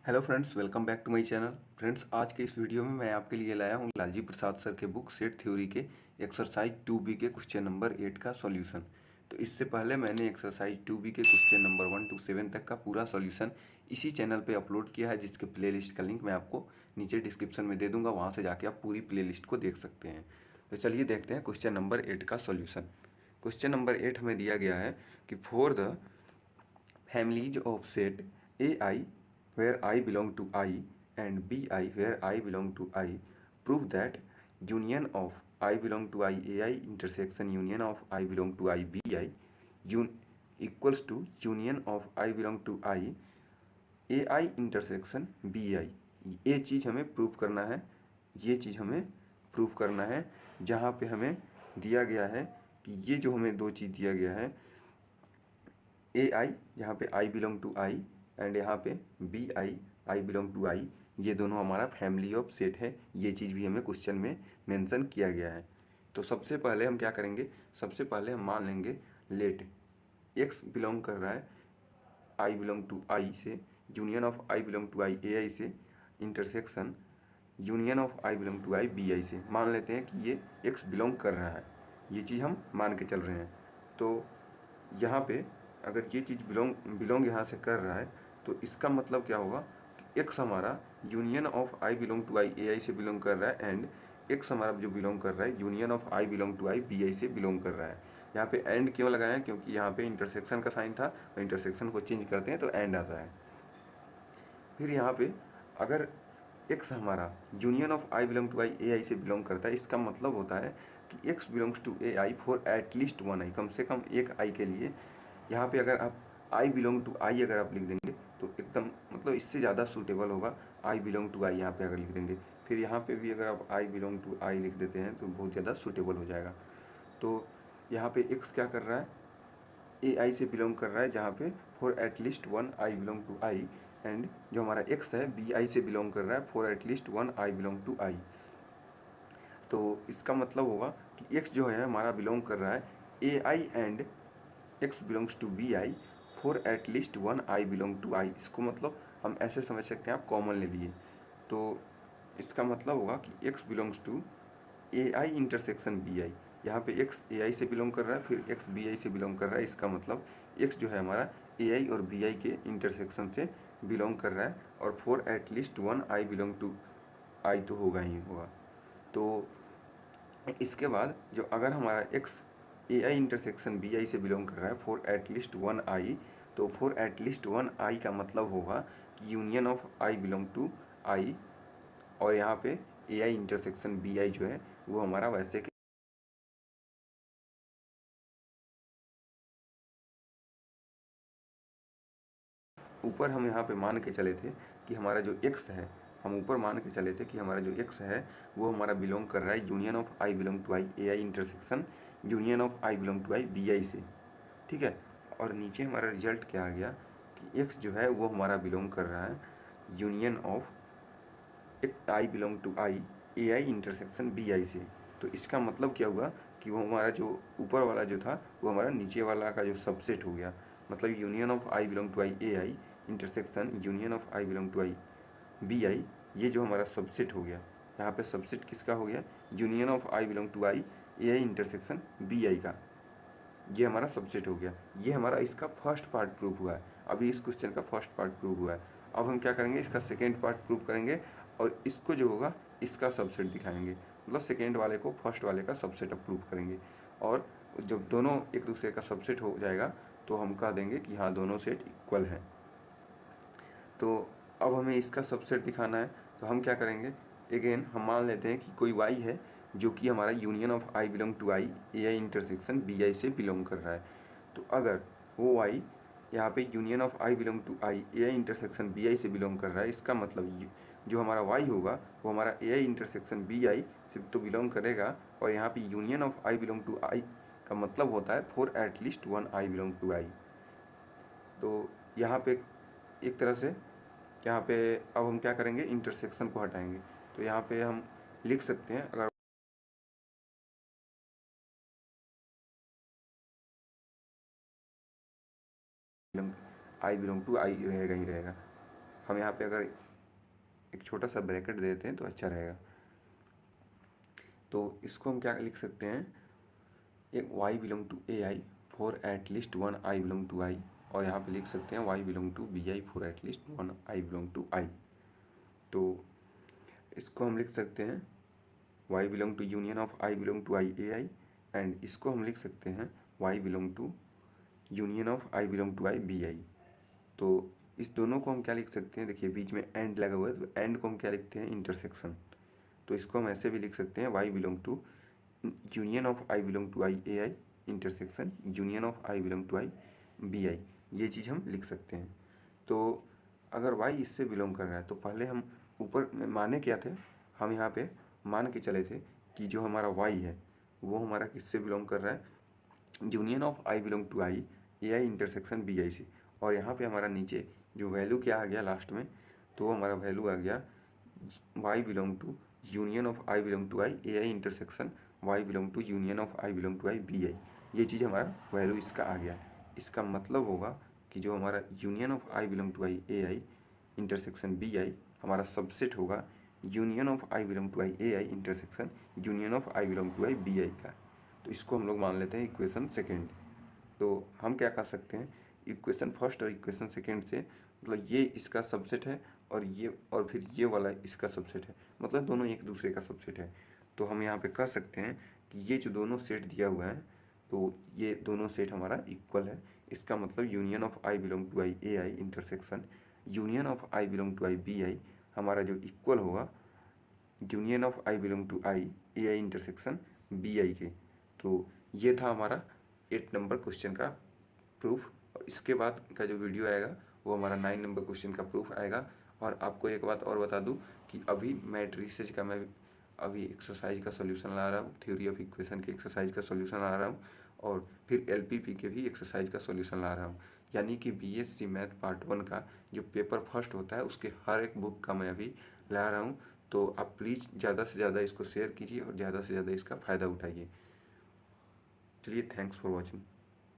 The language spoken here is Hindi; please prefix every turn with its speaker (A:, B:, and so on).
A: Hello friends, welcome back to my channel. Friends, आज के इस वीडियो में मैं आपके लिए लाया हूं लालजी प्रसाद सर के बुक सेट थ्योरी के एक्सरसाइज 2B के क्वेश्चन नंबर 8 का सॉल्यूशन। तो इससे पहले मैंने एक्सरसाइज 2B के क्वेश्चन नंबर 1 to 7 तक का पूरा सॉल्यूशन इसी चैनल पे अपलोड किया है, जिसके प्लेलिस्ट का लिंक मैं आपको नीचे डिस्क्रिप्शन में दे दूंगा। वहाँ से जाके आप पूरी प्लेलिस्ट को देख सकते हैं। तो चलिए देखते हैं क्वेश्चन नंबर 8 का सॉल्यूशन। क्वेश्चन नंबर 8 हमें दिया गया है कि for the families of set AI where I belong to I and BI where I belong to I, prove that union of I belong to I AI intersection union of I belong to I BI equals to union of I belong to I AI intersection BI। ये चीज़ हमें प्रूव करना है, ये चीज़ हमें प्रूव करना है। जहाँ पे हमें दिया गया है कि ये जो हमें दो चीज़ दिया गया है, ए आई, यहाँ पे i belong to I and यहाँ पे B i, i belong to i, ये दोनों हमारा फैमिली ऑफ सेट है। ये चीज़ भी हमें क्वेश्चन में मेंशन किया गया है। तो सबसे पहले हम क्या करेंगे, सबसे पहले हम मान लेंगे लेट एक्स बिलोंग कर रहा है आई बिलोंग टू आई से, union of i belong to I A i से, intersection union of i belong to I B i से। मान लेते हैं कि ये एक्स बिलोंग कर रहा है, ये चीज़ हम मान के चल रहे हैं। तो यहाँ पे अगर ये चीज़ बिलोंग यहाँ से कर रहा है, तो इसका मतलब क्या होगा कि एक्स हमारा union of i belong to I A i से बिलोंग कर रहा है एंड एक्स हमारा जो बिलोंग कर रहा है union of i belong to I B i से बिलोंग कर रहा है। यहाँ पे एंड क्यों लगाया है, क्योंकि यहाँ पे इंटरसेक्शन का साइन था और इंटरसेक्शन को चेंज करते हैं तो एंड आता है। फिर यहाँ पे अगर एक्स हमारा union of i belong to I A i से बिलोंग करता है, इसका मतलब होता है कि x belongs to A i for at least one i, कम से कम एक आई के लिए। यहाँ पे अगर आप आई बिलोंग टू आई अगर आप लिख देंगे तो एकदम मतलब इससे ज़्यादा सूटेबल होगा आई बिलोंग टू आई यहाँ पे अगर लिख देंगे। फिर यहाँ पे भी अगर आप आई बिलोंग टू आई लिख देते हैं तो बहुत ज़्यादा सूटेबल हो जाएगा। तो यहाँ पे एक्स क्या कर रहा है, ए आई से बिलोंग कर रहा है, जहाँ पे for at least one i belong to I, and जो हमारा एक्स है बी आई से बिलोंग कर रहा है for at least one i belong to i. तो इसका मतलब होगा कि एक्स जो है हमारा बिलोंग कर रहा है A i and X belongs to B i for at least one i belong to i. इसको मतलब हम ऐसे समझ सकते हैं, आप कॉमन ले लिए तो इसका मतलब होगा कि x belongs to A i intersection B i. यहाँ पे एक्स ए आई से बिलोंग कर रहा है, फिर एक्स बी आई से बिलोंग कर रहा है। इसका मतलब एक्स जो है हमारा ए आई और बी आई के इंटरसेक्शन से बिलोंग कर रहा है और for at least one i belong to i तो होगा ही होगा। तो इसके बाद जो अगर हमारा x A i intersection B i से बिलोंग कर रहा है फॉर एटलीस्ट वन आई, तो फॉर एटलीस्ट वन आई का मतलब होगा कि union of i belong to i, और यहाँ पे ए आई इंटरसेक्शन बी आई जो है वो हमारा वैसे के ऊपर हम यहाँ पे मान के चले थे कि हमारा जो एक्स है, हम ऊपर मान के चले थे कि हमारा जो एक्स है वो हमारा बिलोंग कर रहा है union of i belong to I A i intersection union of i belong to I B i से, ठीक है। और नीचे हमारा रिजल्ट क्या आ गया कि एक्स जो है वो हमारा बिलोंग कर रहा है यूनियन ऑफ एक i belong to I A i intersection B i से। तो इसका मतलब क्या हुआ कि वो हमारा जो ऊपर वाला जो था वो हमारा नीचे वाला का जो सबसेट हो गया। मतलब union of i belong to I A i intersection union of i belong to I B i, ये जो हमारा सबसेट हो गया, यहाँ पे सबसेट किसका हो गया, union of i belong to I A i intersection B i का, ये हमारा सबसेट हो गया। ये हमारा इसका फर्स्ट पार्ट प्रूव हुआ है। अभी इस क्वेश्चन का फर्स्ट पार्ट प्रूव हुआ है। अब हम क्या करेंगे, इसका सेकेंड पार्ट प्रूव करेंगे और इसको जो होगा इसका सबसेट दिखाएंगे। मतलब सेकेंड वाले को फर्स्ट वाले का सबसेट अब प्रूव करेंगे, और जब दोनों एक दूसरे का सबसेट हो जाएगा तो हम कह देंगे कि हाँ दोनों सेट इक्वल हैं। तो अब हमें इसका सबसेट दिखाना है, तो हम क्या करेंगे, अगेन हम मान लेते हैं कि कोई y है जो कि हमारा union of i belong to I A i intersection B i से बिलोंग कर रहा है। तो अगर वो y यहाँ पे union of i belong to I A i intersection B i से बिलोंग कर रहा है, इसका मतलब जो हमारा y होगा वो हमारा ए आई इंटरसेक्शन बी आई से तो बिलोंग करेगा, और यहाँ पे union of i belong to i का मतलब होता है for at least one i belong to i. तो यहाँ पे एक तरह से यहाँ पे अब हम क्या करेंगे, इंटरसेक्शन को हटाएंगे। तो यहाँ पे हम लिख सकते हैं, अगर आई बिलोंग टू आई रहेगा ही रहेगा। हम यहाँ पे अगर एक छोटा सा ब्रैकेट दे देते हैं तो अच्छा रहेगा। तो इसको हम क्या लिख सकते हैं, एक y belong to A i for at least one i belong to i, और यहाँ पे लिख सकते हैं y belong to B i for at least one i belong to i. तो इसको हम लिख सकते हैं y belong to union of i belong to I A i, and इसको हम लिख सकते हैं y belong to union of i belong to I B i. तो इस दोनों को हम क्या लिख सकते हैं, देखिए बीच में एंड लगा हुआ है, तो एंड को हम क्या लिखते हैं, इंटरसेक्शन। तो इसको हम ऐसे भी लिख सकते हैं y belong to union of i belong to I A i intersection union of i belong to I B i, ये चीज़ हम लिख सकते हैं। तो अगर y इससे बिलोंग कर रहा है तो पहले हम ऊपर माने क्या थे, हम यहाँ पे मान के चले थे कि जो हमारा y है वो हमारा किससे बिलोंग कर रहा है, union of i belong to I A i intersection B i से। और यहाँ पे हमारा नीचे जो वैल्यू क्या आ गया लास्ट में, तो वो हमारा वैल्यू आ गया y belong to union of i belong to I A i intersection y belong to union of i belong to I B i. ये चीज़ हमारा वैल्यू इसका आ गया। इसका मतलब होगा कि जो हमारा union of i belong to I A i intersection B i हमारा सबसेट होगा union of i belong to I A i intersection union of i belong to I B i का। तो इसको हम लोग मान लेते हैं इक्वेशन सेकेंड। तो हम क्या कर सकते हैं, इक्वेशन फर्स्ट और इक्वेशन सेकेंड से, मतलब ये इसका सबसेट है और फिर ये वाला इसका सबसेट है, मतलब दोनों एक दूसरे का सबसेट है। तो हम यहाँ पे कह सकते हैं कि ये जो दोनों सेट दिया हुआ है तो ये दोनों सेट हमारा इक्वल है। इसका मतलब union of i belong to I A i intersection union of i belong to I B i हमारा जो इक्वल होगा union of i belong to I A i intersection B i के। तो ये था हमारा 8 नंबर क्वेश्चन का प्रूफ। इसके बाद का जो वीडियो आएगा वो हमारा 9 नंबर क्वेश्चन का प्रूफ आएगा। और आपको एक बात और बता दूं कि अभी मैट्रिसेस का मैं अभी एक्सरसाइज का सॉल्यूशन ला रहा हूँ, थ्योरी ऑफ इक्वेशन के एक्सरसाइज का सॉल्यूशन ला रहा हूँ, और फिर एलपीपी के भी एक्सरसाइज का सॉल्यूशन ला रहा हूँ। यानी कि बीएससी मैथ पार्ट 1 का जो पेपर फर्स्ट होता है उसके हर एक बुक का मैं अभी ला रहा हूँ। तो आप प्लीज़ ज़्यादा से ज़्यादा इसको शेयर कीजिए और ज़्यादा से ज़्यादा इसका फ़ायदा उठाइए। चलिए, थैंक्स फॉर वॉचिंग।